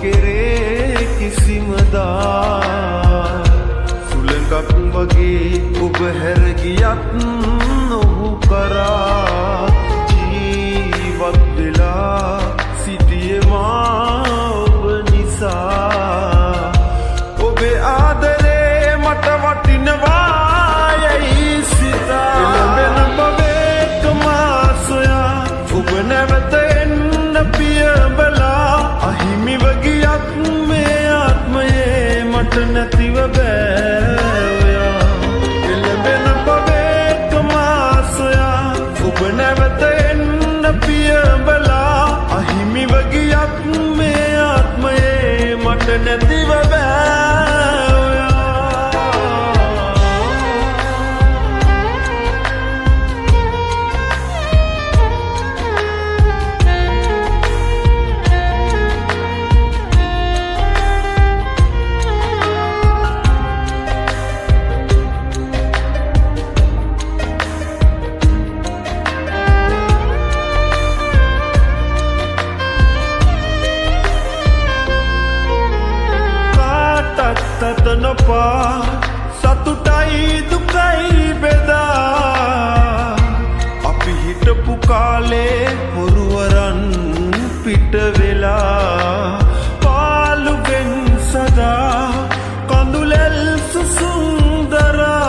කෙරේ කිසිම දා සුළඟක් වගේ ඔබ හැර ගියත් ඔහු කරා ජීවත් වෙලා සිටියේ මා ඔබ නිසා ඔබේ ආදරේ මට වටිනවා යයි සිතා එළඹෙන බවෙක මා සොයා ඔබ නැවත එන්න පියඹලා අහිමිව ගියත් මේ ආත්මයේ මට නැතිව බෑ ඔයා එළඹෙන බවෙක මා සොයා ඔබ නැවත එන්න පියඹලා අහිමිව ගියත් මේ ආත්මයේ මට නැතිව බෑ තතනපා සතුටයි දුකයි බෙදා අපි හිටපු කාලේ හොරුවරන් පිට වෙලා පාළුවෙන් සදා කඳුලෙල් සුසුන්දරා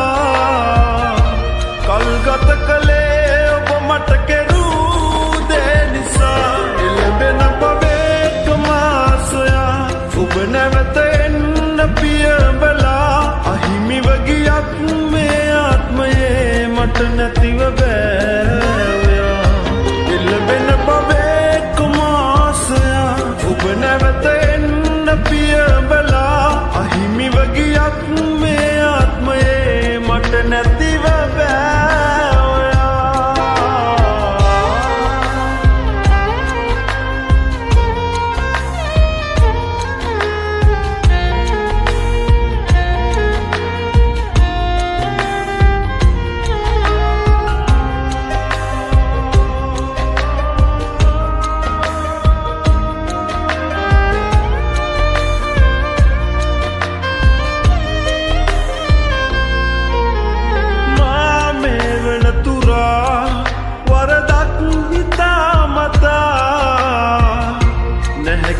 කල්ගත කළේ ඔබ මට කෙරූ දේ නිසා එළඹෙන බවෙක මා සොයා ඔබ නැවත පියඹලා අහිමිව ගියත් මේ ආත්මයේ මට නැතිව බෑ ඔයා එළඹෙන බවෙක මා සොයා ඔබ නැවත එන්න පියඹලා අහිමිව ගියත් මේ ආත්මයේ මට නැතිව බෑ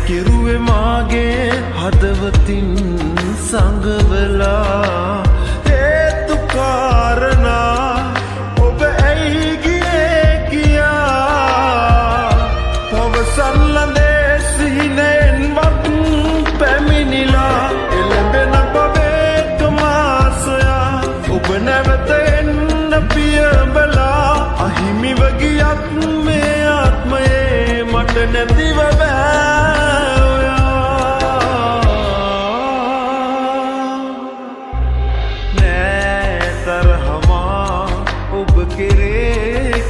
කිරුවේ මාගේ හදවතින් සංගවලා හේතු කාරණා ඔබ ඇයි ගියේ කියා පවසන් ලඳේ සිහිනෙන් වත් පැමිණිලා එළඹෙන බවෙක මා සොයා ඔබ නැවත එන්න පියඹලා අහිමිව ගියත් මේ ආත්මයේ මට නැතිව බෑ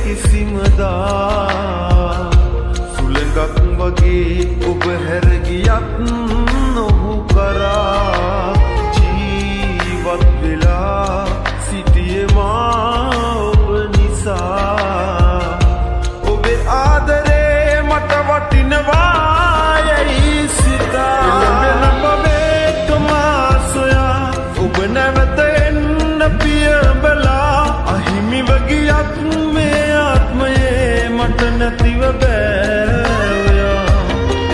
කිසිම දා සුළඟක් වගේ ඔබ හැර ගියත් ඔහු කරා ජීවත් වෙලා සිටියේ මා ඔබ නිසා ඔබේ ආදරේ මට වටිනවා යයි සිතා එළඹෙන බවෙක මා සොයා ඔබ නැවත එන්න පියඹලා අහිමිව ගියත් මේ ආත්මයේ මට නැතිව බෑ ඔයා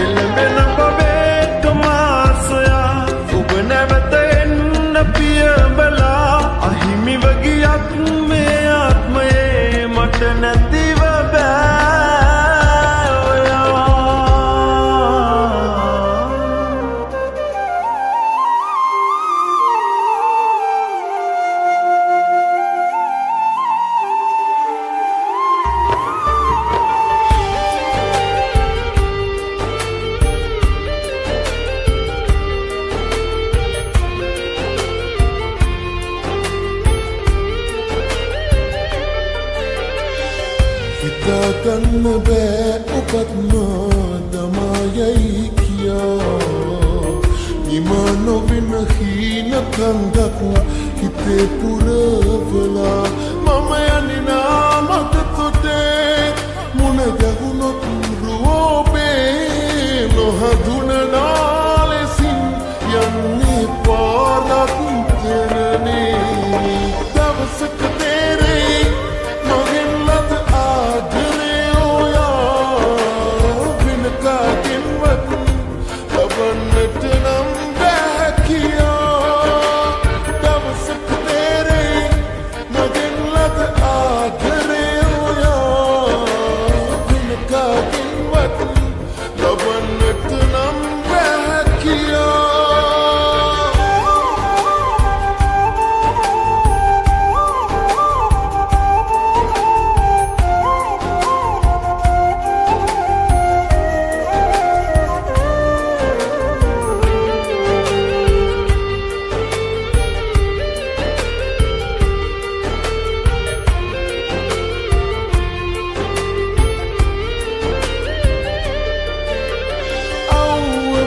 එළඹෙන බවෙක මා සොයා ඔබ නැවත එන්න පියඹලා අහිමිව ගියත් මේ ආත්මයේ මට නැතිව බෑ හිතාගන්න බෑ ඔබත් මා දමායයි කියා නිම නොවෙන හීන කන්දක් හිතේ පුරවලා මම යනිනා මට තොටේ මුණ ගැහුණොත් රෝබේ නොහදුනනා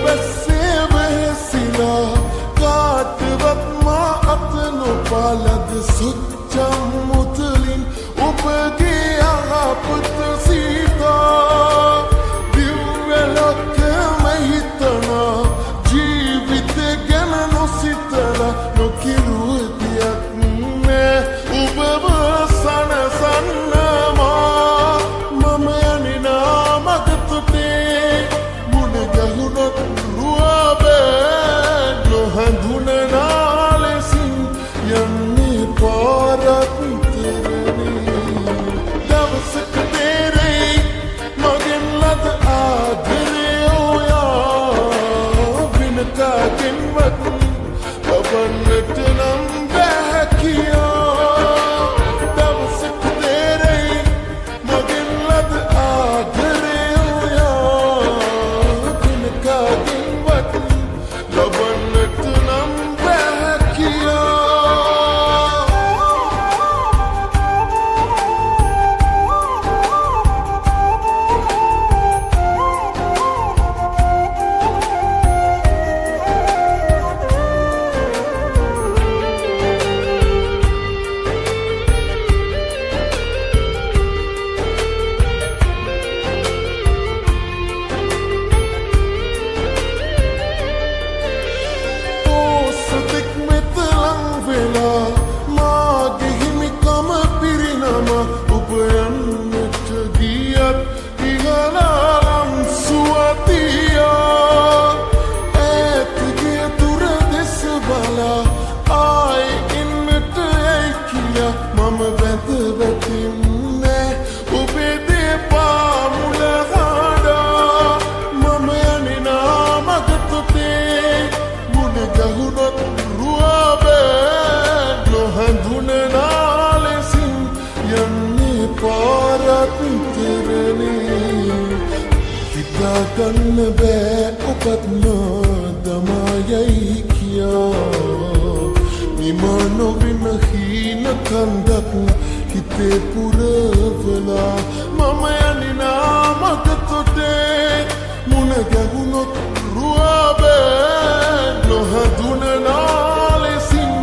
වැස්සේ වෙහෙසිලා කාටවත් මා අත නොපාලද සුච්චම් මුතුලින් ඔබගේ යහපත සීතා දිව්‍ය ලෝකෙම හිතනා ජීවිත ගැන නොසිතලා නොකිරුව දියක් නෑ ඔබව සනසන්නවා මම යන්නේ නාමගතේ මුණ ගැහුණොත් රුවබෑ නොහඳුනනා ලෙසින් යන්නේ පාරක්තරනේ දවසක තේරෙයි මගෙන් ලද ආදරේ ඔයා වෙන කාගෙන්වත් ලබන්නට නම් බෑ කියා දවසක තේරෙයි මගෙන් ලද ආදරේ ඔයා වෙන කාගෙන්වත් ලබන්නට නම් බෑ කියා සතෙක් මෙත ලං වෙලා මාගේ හිමිකම පිරිනම ඔබ යන්නට ගියත් ඉහළම් සුවතියා ඈතගේ දුර දෙස බලා ආයි එන්නට ඇයි කියා මම වැඳ වැටින්නේ ඔබේ දෙපා මුල හඬා මම යන්නේ නාමගතේ මුණ ගැහුණොත් රුවබෑ නොහඳුනනා ලෙසින් යන්නේ පාරක්තරනේ හිතාගන්න බෑ ඔබත් නොදමායයි කියා නිමා නොවෙන හීන කන්දක් හිතේ පුරවලා මම යන්නේ නාමගතේ මුණ ගැහුණොත් රුවබෑ නොහඳුනනා ලෙසින්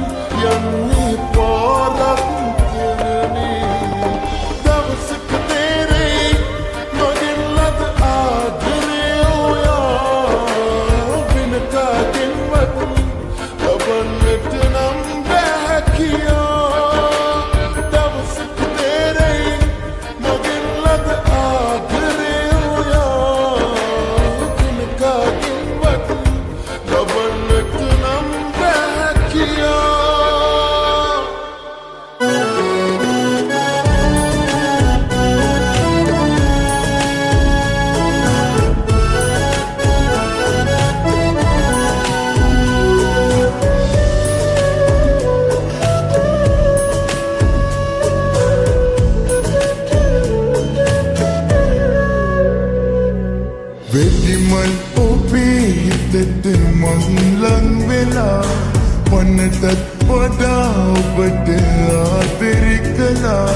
යන්නේ පාරක්තරනේ දවසක තේරෙයි මගෙන් ලද ආදරේ ඔයා වෙන කාගෙන්වත් ලබන්නට නම් බෑ කියා දවසක තේරෙයි මගෙන් ලද ආදරේ ඔයා වෙන කාගෙන්වත් ලබන්නට නම් බෑ කියා වෙදිමල් ඔබේ හිතට මං ලං වෙලා වන්නටත් වඩා ඔබට ආදරේ කළා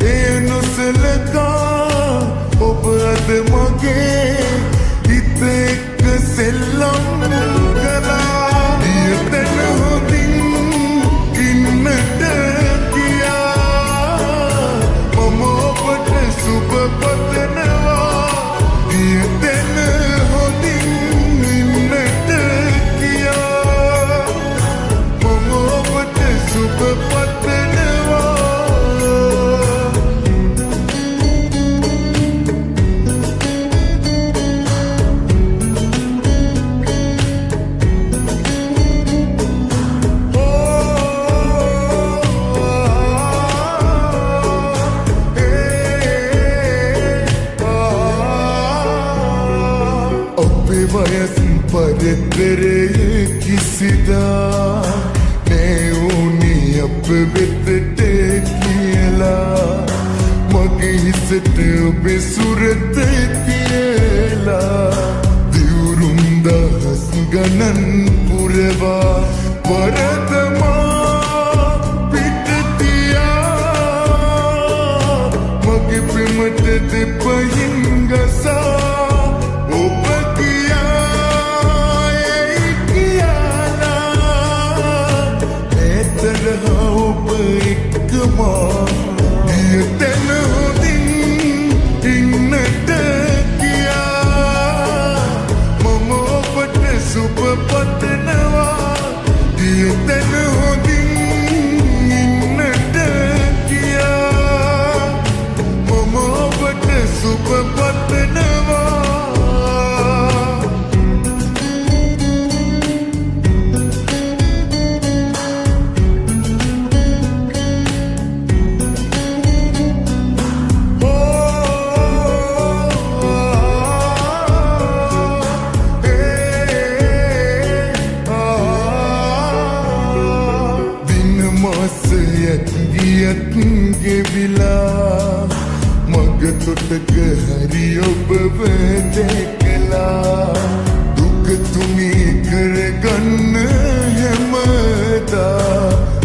ඒ නොසලකා ඔබ අද මගේ හිත එක්ක සෙල්ලම් කළා දියතන හොඳින් ඉන්නට කියා මම ඔබට සුබ පතනවා දියතන හොඳින් ඉන්නට කියා මම ඔබට සුබ පතනවා ඔබේ වයස් පරතරයේ කිසිදා නෑ උනේ අප වෙතට කියලා මගේ හිසට ඔබේ සුරත කියලා දිවුරුම් දහස් ගණන් පුරවා වරදමා පිටතියා මගේ ප්‍රමට දෙපයින් ගසා ඔබ කියා සුබ පතනවා දියතන හොඳින් ඉන්නට කියා මම ඔබට සුබ පතනවා ගෙවිලා මග තොටක හරි ඔබව දැකලා දුක තුනී කරගන්න හැමදා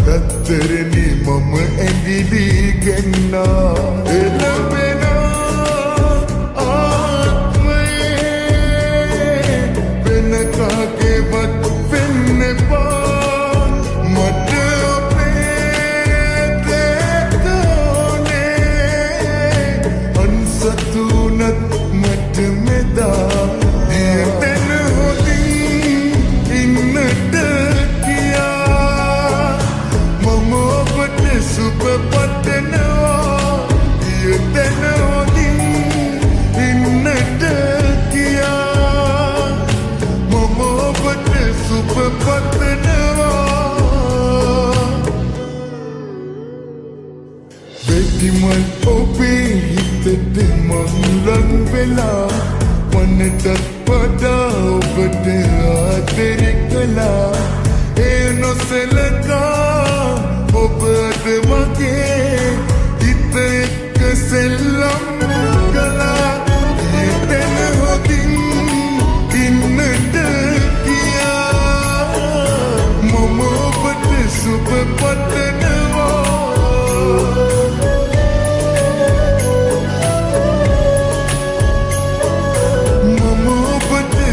රත්තරනි මම ඇඟිලි ගන්නා එළවෙන ආත්මයේ වෙන කාගේවත් වෙන්න එපා මට මට මෙදා දියතන හොඳින් ඉන්නට කියා මම ඔබට සුබ පතනවා දියතන හොඳින් ඉන්නට කියා මම ඔබට සුබ පතනවා වෙදිමල් ඔබේ හිතට මංලන් වෙලා මනටත් වඩා ඔබට ආදරේ කළා ඒ නොසලකා ඔබ අද මගේ හිත එක්ක සෙල්ලම් කළා දියතන හොඳින් ඉන්නට කියා මම ඔබට සුබ පතනවා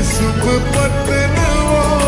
සුබ පතනවා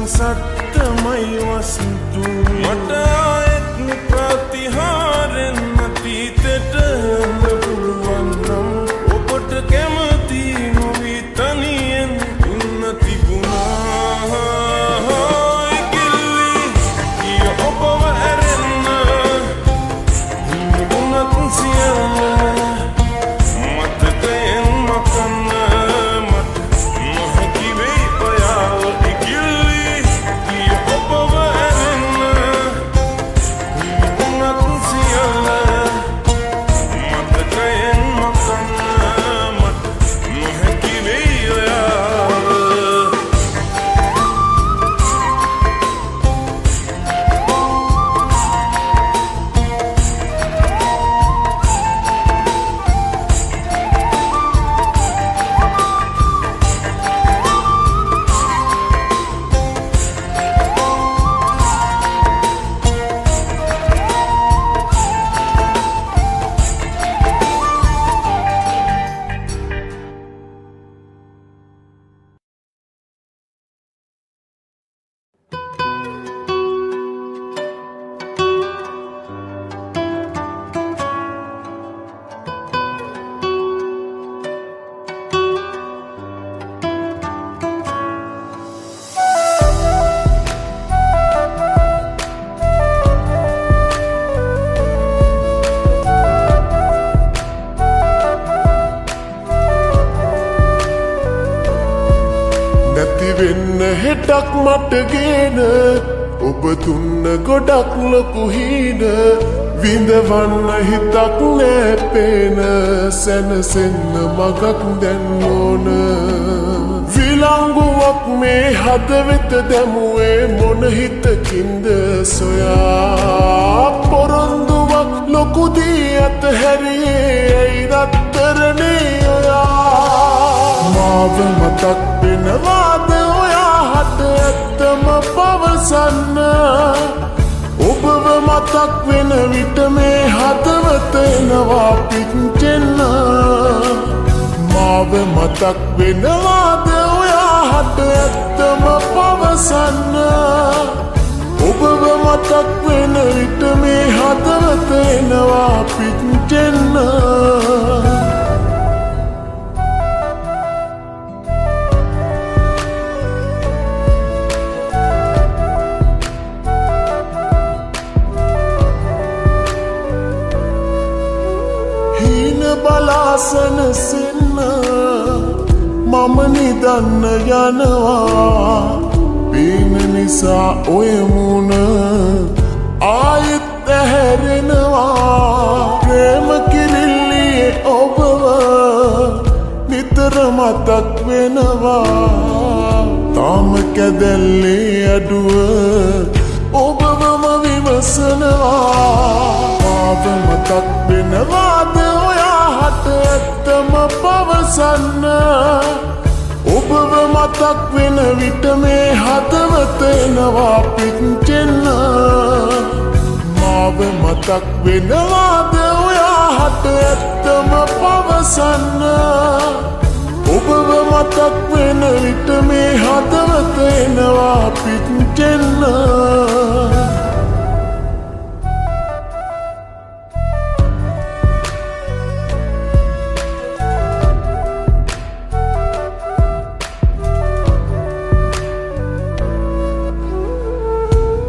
සත්තමයි වස්තු මට ආයෙත් ප්‍රතිහාරෙන් අතීතෙට යන්න පුළුවන් නම් ඔබට කැමති නොවී තනියෙන් ඉන්න තිබුණා ඉකිලි ඔබව ඇරෙන්න මුණත් සියල්ල මතකයෙන් මකන්න මට නොහැකි වෙයි ඔයාව ඉකිලි ඔබව ඇරෙන්න මුණත් සියල්ල මතකයෙන් මකන්න මට නොහැකි වෙයි ඔයාව වෙන්න හෙටක් මට ගේන ඔබ දුන්න ගොඩක් ලොකු හීන විඳවන්න හිතක් නෑ පේන සැනසෙන්න මගක් දැන් ඕන විලංගුවක් මේ හද වෙත දැමුවේ මොන හිතකින්ද සොයා පොරොන්දුවක් ලොකු දී ඇත හැරියේ ඇයි රත්තරනේ ඔයා මාව මතක් වෙනවාද ඔයා හට ඇත්තම පවසන්න ඔබව මතක් වෙන විට මේ හදවත එනවා පිච්චෙන්න මාව මතක් වෙනවාද ඔයා හට ඇත්තම පවසන්න ඔබව මතක් වෙන විට මේ හදවත එනවා පිච්චෙන්න බලාසන සින්න මම නිදන්න යනවා පීන නිසා ඔය මුණ ආයෙත් ඇහැරෙනවා ප්‍රේම කිරිල්ලියේ ඔබව නිතර මතක් වෙනවා තාම කැදැල්ලේ අඩුව ඔබවම විමසනවා මාව මතක් වෙනවාද හට ඇත්තම පවසන්න ඔබව මතක් වෙන විට මේ හදවත එනවා පිච්චෙන්න මාව මතක් වෙනවාද ඔයා හට ඇත්තම පවසන්න ඔබව මතක් වෙන විට මේ හදවත එනවා පිච්චෙන්න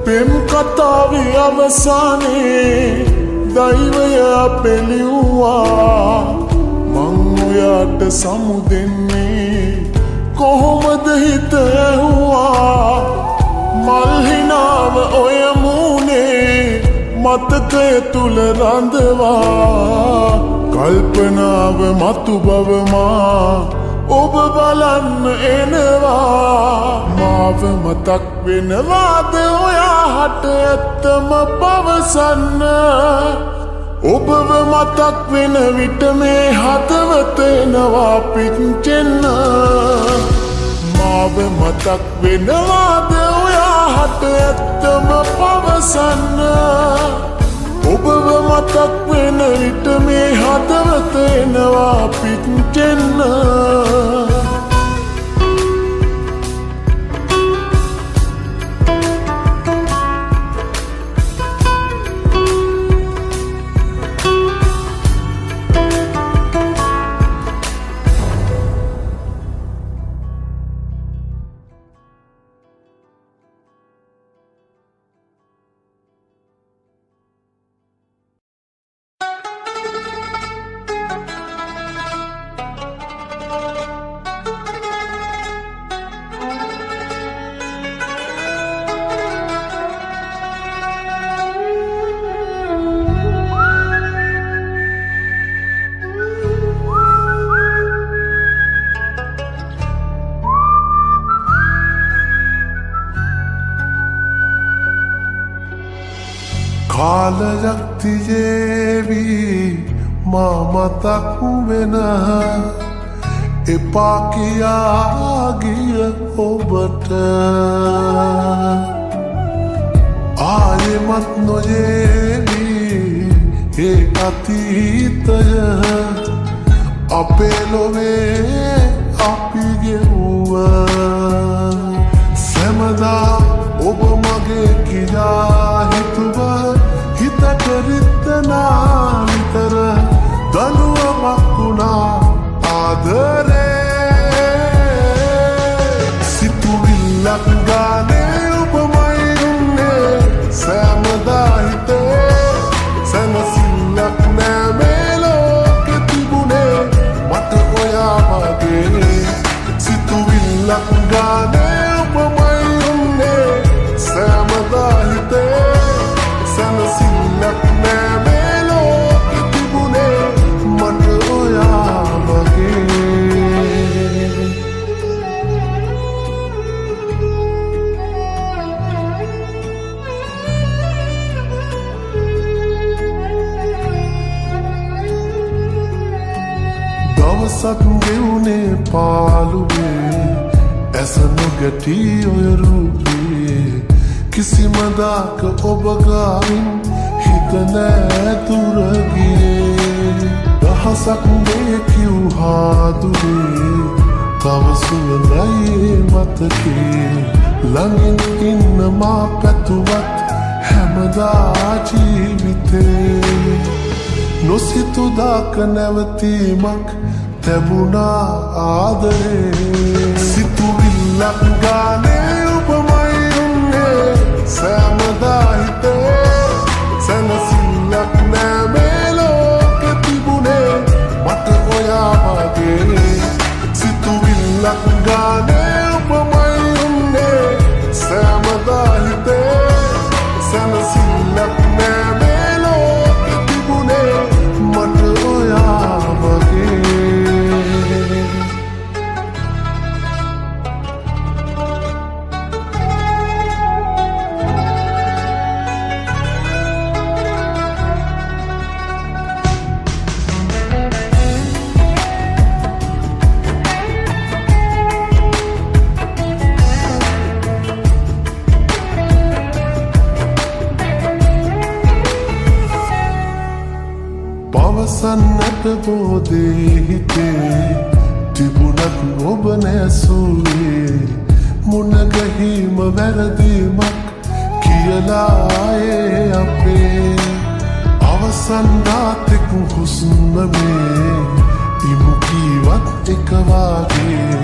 පෙම් කතාවේ අවසානයේ දෛවය පෙළිව්වා මං ඔයාට සමු දෙන්නේ කොහොමද හිත ඇහුවා මල්හිනාව ඔය මූනේ මතකය තුල රඳවා කල්පනාව මතු බවමා ඔබ බලන්න එනවා මාව මතක් වෙනවාද ඔයා හට ඇත්තම පවසන්න ඔබව මතක් වෙන විට මේ හදවත එනවා පිච්චෙන්න මාව මතක් වෙනවාද ඔයා හට ඇත්තම පවසන්න ඔබව මතක් වෙන විට මේ හදවත එනවා පිච්චෙන්න කාලයක් තියේවි මා මතක් වෙන එපා කියා ගිය ඔබට ආයෙමත් නොයේවි ඒ අතීතය අපේ ලොවේ අපි ගෙවුවා සැමදා ඔබ මගේ කියා හිතුව හිතට රිද්දනා විතර දනුවමක් වුණා ආදරේ සිතුවිල්ලක් ගානේ ඔබමයි උන්නේ සැමදා හිතේ සැනසිල්ලක් නෑ මේ ලෝකෙ තිබුණේ මට ඔයා වගේ සිතුවිල්ලක් ගානේ ඔබමයි උන්නේ සැමදා හිතේ සැනසිල්ලක් නෑ මේ ලෝකෙ තිබුණේ මට ඔයා වගේ දවසක් ගෙවුනේ පාළුවේ ඇස නොගැටි ඔය රූපේ කිසිම දාක ඔබ ගාමින් හිත නෑ දුර ගියේ දහසක් මේ කිව්හා දුවේ තව සුවඳයි මතකේ ළඟින් ඉන්න මා පැතුවත් හැමදා ජීවිතේ නොසිතු දාක නැවතීමක් තැබුණා ආදරේ සිතුවිල්ලක් ගානේ ඔබමයි උන්නේ සැමදා හිතේ සැනසිල්ලක් නෑ මේ ලෝකෙ තිබුණේ මට ඔයා වගේ සිතුවිල්ලක් ගානේ ඔබමයි උන්නේ සැමදා හිතේ සැනසිල්ලක් නෑ මේ ලෝකෙ තිබුණේ මට ඔයා වගේ පවසන්නට බෝදේ හිතේ තිබුණත් ඔබ නැසුවේ මුණගැහීම වැරදීමක් කියලායේ අපේ අවසන් නාතෙක් හුස්මේ ඉමු කීවත් එක වාගේ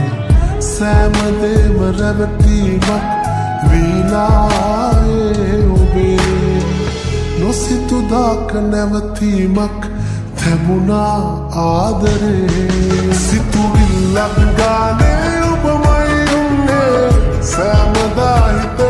සෑමදේම රැවටීමක් වීලායේ ඔබේ නොසිතු දාක නැවතීමක් තැබුණා ආදරේ සිතුවිල්ලක් ගානේ ඔබමයි උන්නේ සැමදා හිතේ